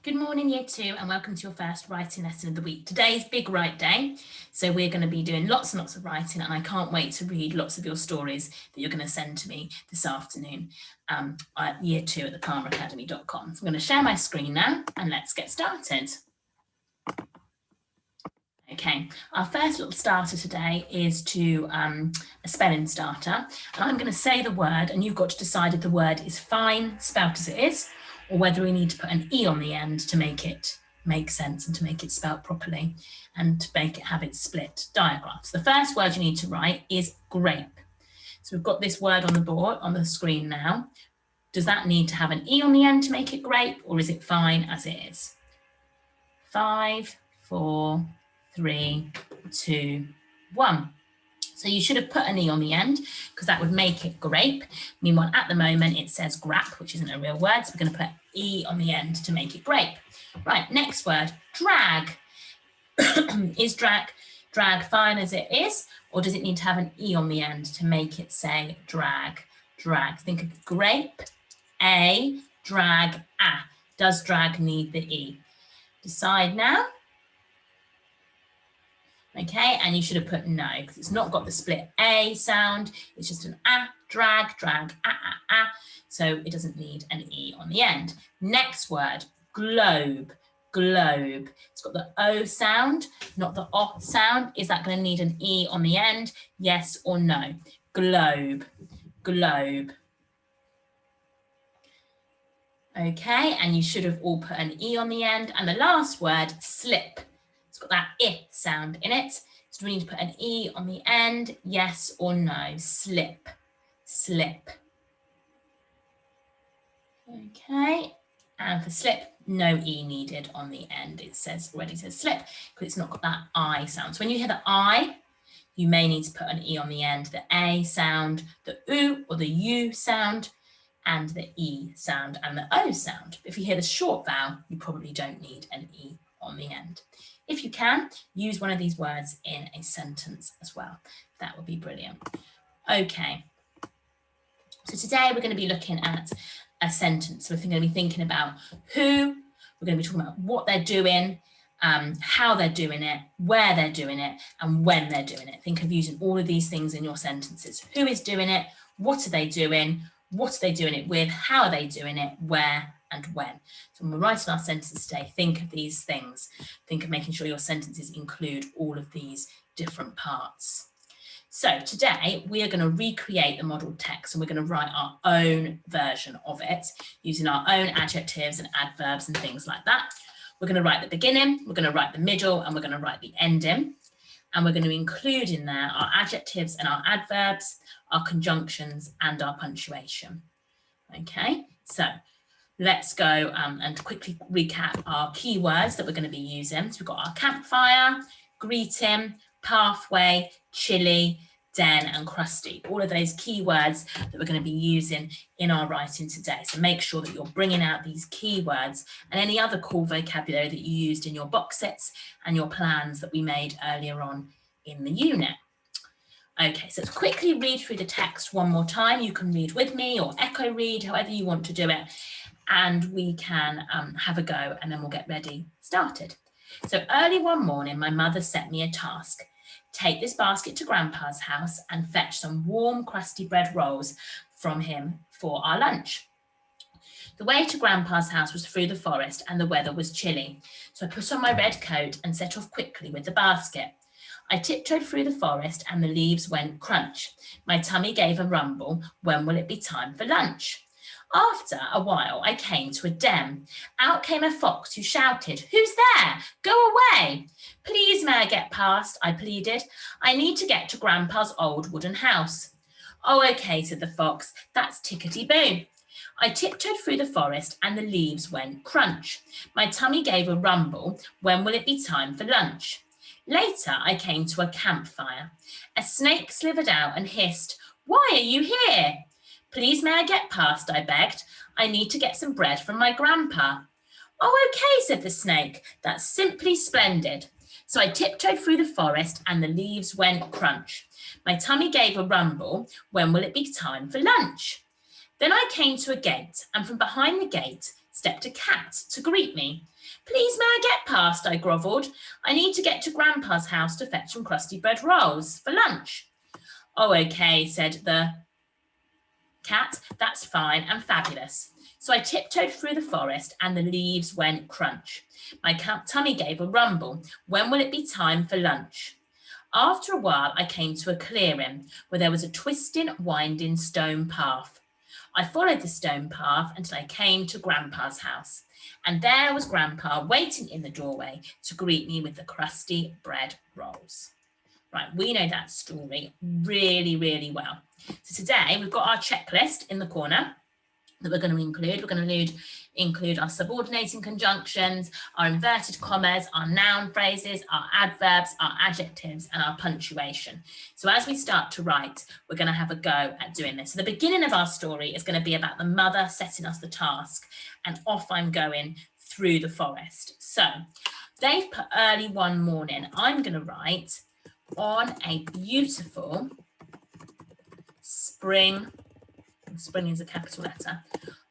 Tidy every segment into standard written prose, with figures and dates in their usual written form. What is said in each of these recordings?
Good morning, Year 2, and welcome to your first writing lesson of the week. Today's Big Write Day, so we're going to be doing lots and lots of writing, and I can't wait to read lots of your stories that you're going to send to me this afternoon at Year 2 at thepalmeracademy.com. So I'm going to share my screen now, and let's get started. Okay, our first little starter today is to a spelling starter, and I'm going to say the word, and you've got to decide if the word is fine, spelt as it is, or whether we need to put an E on the end to make it make sense and to make it spelt properly and to make it have its split diagrams. The first word you need to write is grape. So we've got this word on the board, on the screen now. Does that need to have an E on the end to make it grape, or is it fine as it is? 5, 4, 3, 2, 1. So you should have put an E on the end because that would make it grape. Meanwhile, at the moment it says grap, which isn't a real word, so we're going to put E on the end to make it grape. Right, next word, drag. Is drag fine as it is, or does it need to have an E on the end to make it say drag? Drag. Think of grape, A, drag, A. Does drag need the E? Decide now. Okay, and you should have put no, because it's not got the split A sound. It's just an A, drag, drag, A. So it doesn't need an E on the end. Next word, globe, globe. It's got the O sound, not the O sound. Is that going to need an E on the end? Yes or no? Globe, globe. Okay, and you should have all put an E on the end. And the last word, slip. It's got that I sound in it. So we need to put an E on the end, yes or no? Slip, slip. Okay, and for slip, no E needed on the end. It says already says slip because it's not got that I sound. So when you hear the I, you may need to put an E on the end, the A sound, the U or the U sound, and the E sound and the O sound. If you hear the short vowel, you probably don't need an E on the end. If you can, use one of these words in a sentence as well. That would be brilliant. Okay, so today we're going to be looking at a sentence. So we're going to be thinking about who, we're going to be talking about what they're doing, how they're doing it, where they're doing it, and when they're doing it. Think of using all of these things in your sentences. Who is doing it? What are they doing? What are they doing it with? How are they doing it? Where and when? So when we're writing our sentences today, think of these things. Think of making sure your sentences include all of these different parts. So today we are going to recreate the model text and we're going to write our own version of it using our own adjectives and adverbs and things like that. We're going to write the beginning, we're going to write the middle, and we're going to write the ending. And we're going to include in there our adjectives and our adverbs, our conjunctions and our punctuation. Okay, so let's go and quickly recap our keywords that we're going to be using. So we've got our campfire, greeting, pathway, chilly, den and crusty. All of those keywords that we're going to be using in our writing today. So make sure that you're bringing out these keywords and any other cool vocabulary that you used in your box sets and your plans that we made earlier on in the unit. Okay, so let's quickly read through the text one more time. You can read with me or echo read, however you want to do it. And we can have a go and then we'll get ready started. So early one morning, my mother set me a task. Take this basket to Grandpa's house and fetch some warm, crusty bread rolls from him for our lunch. The way to Grandpa's house was through the forest and the weather was chilly. So I put on my red coat and set off quickly with the basket. I tiptoed through the forest and the leaves went crunch. My tummy gave a rumble. When will it be time for lunch? After a while, I came to a den. Out came a fox who shouted, "Who's there? Go away!" "Please, may I get past?" I pleaded. "I need to get to Grandpa's old wooden house." "Oh, okay," said the fox. "That's tickety-boo." I tiptoed through the forest and the leaves went crunch. My tummy gave a rumble. When will it be time for lunch? Later, I came to a campfire. A snake slithered out and hissed, "Why are you here?" "Please, may I get past?" I begged. "I need to get some bread from my grandpa." "Oh, okay," said the snake. "That's simply splendid." So I tiptoed through the forest and the leaves went crunch. My tummy gave a rumble. When will it be time for lunch? Then I came to a gate, and from behind the gate, stepped a cat to greet me. Please may I get past, I grovelled. I need to get to Grandpa's house to fetch some crusty bread rolls for lunch. Oh, okay, said the cat, that's fine and fabulous. So I tiptoed through the forest and the leaves went crunch. My tummy gave a rumble. When will it be time for lunch? After a while, I came to a clearing where there was a twisting, winding stone path. I followed the stone path until I came to Grandpa's house. And there was Grandpa waiting in the doorway to greet me with the crusty bread rolls. Right, we know that story really, really well. So today we've got our checklist in the corner that we're going to include. We're going to include our subordinating conjunctions, our inverted commas, our noun phrases, our adverbs, our adjectives, and our punctuation. So as we start to write, we're going to have a go at doing this. So the beginning of our story is going to be about the mother setting us the task, and off I'm going through the forest. So they've put early one morning. I'm going to write on a beautiful spring is a capital letter.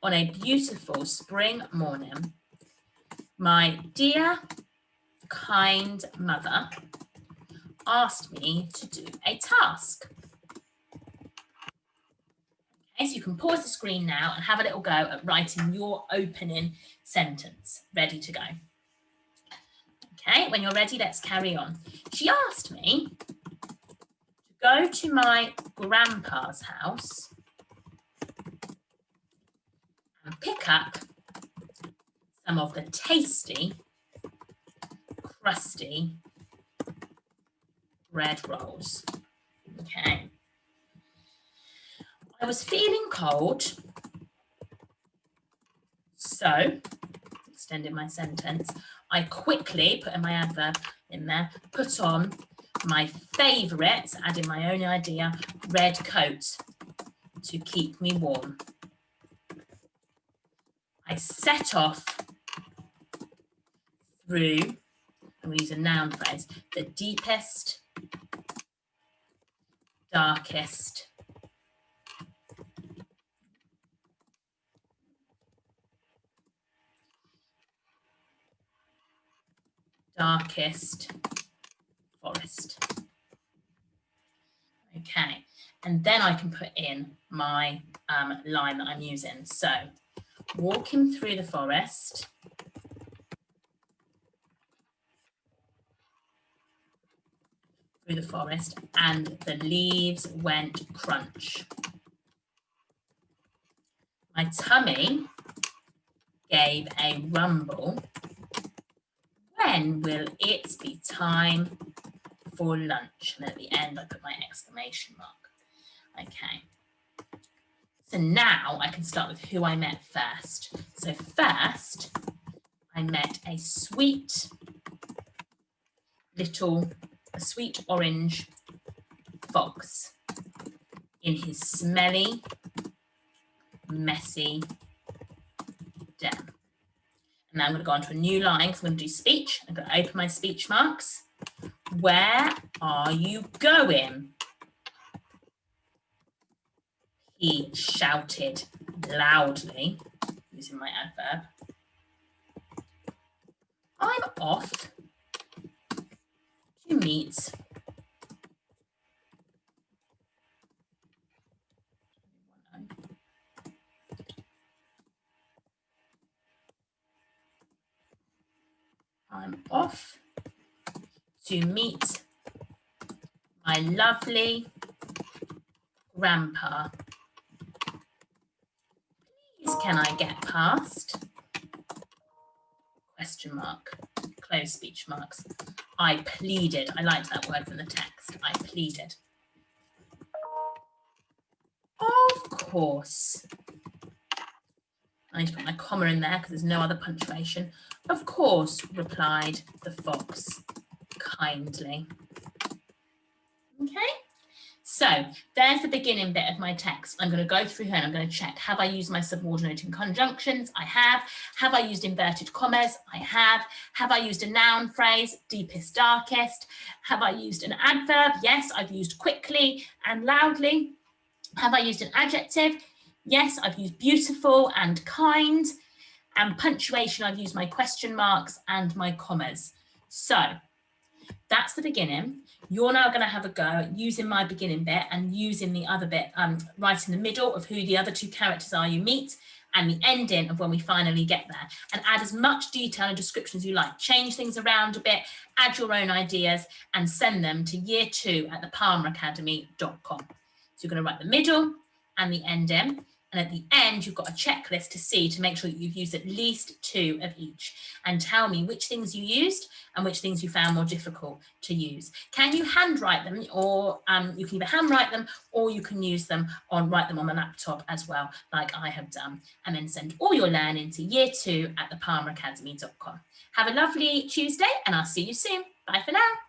On a beautiful spring morning, my dear, kind mother asked me to do a task. Okay, so you can pause the screen now and have a little go at writing your opening sentence. Ready to go. Okay, when you're ready, let's carry on. She asked me to go to my grandpa's house and pick up some of the tasty, crusty bread rolls. Okay. I was feeling cold, so, extending my sentence, I quickly, put in my adverb in there, put on my favourite, adding my own idea, red coat to keep me warm. I set off through, I'm going to use a noun phrase, the deepest, darkest, forest. Okay, and then I can put in my line that I'm using. So, walking through the forest, and the leaves went crunch. My tummy gave a rumble. When will it be time for lunch? And at the end, I put my exclamation mark. Okay. So now I can start with who I met first. So first, I met a sweet orange fox in his smelly, messy den. And now I'm going to go on to a new line because I'm going to do speech. I'm going to open my speech marks. Where are you going? He shouted loudly, using my adverb. I'm off to meet my lovely grandpa. Please can I get past? Question mark, close speech marks. I pleaded. I liked that word from the text. I pleaded. Of course. I need to put my comma in there because there's no other punctuation. Of course, replied the fox kindly. Okay, so there's the beginning bit of my text. I'm going to go through here and I'm going to check, have I used my subordinating conjunctions? I have. Have I used inverted commas? I have. Have I used a noun phrase, deepest, darkest? Have I used an adverb? Yes, I've used quickly and loudly. Have I used an adjective? Yes, I've used beautiful and kind. And punctuation, I've used my question marks and my commas. So that's the beginning. You're now going to have a go at using my beginning bit and using the other bit right in the middle of who the other two characters are you meet, and the ending of when we finally get there, and add as much detail and description as you like. Change things around a bit, add your own ideas, and send them to year2@thepalmeracademy.com. So you're going to write the middle and the ending. And at the end, you've got a checklist to see to make sure that you've used at least 2 of each, and tell me which things you used and which things you found more difficult to use. Can you handwrite them, or you can either handwrite them or you can use them write them on the laptop as well, like I have done, and then send all your learning to year2@thepalmeracademy.com. Have a lovely Tuesday and I'll see you soon. Bye for now.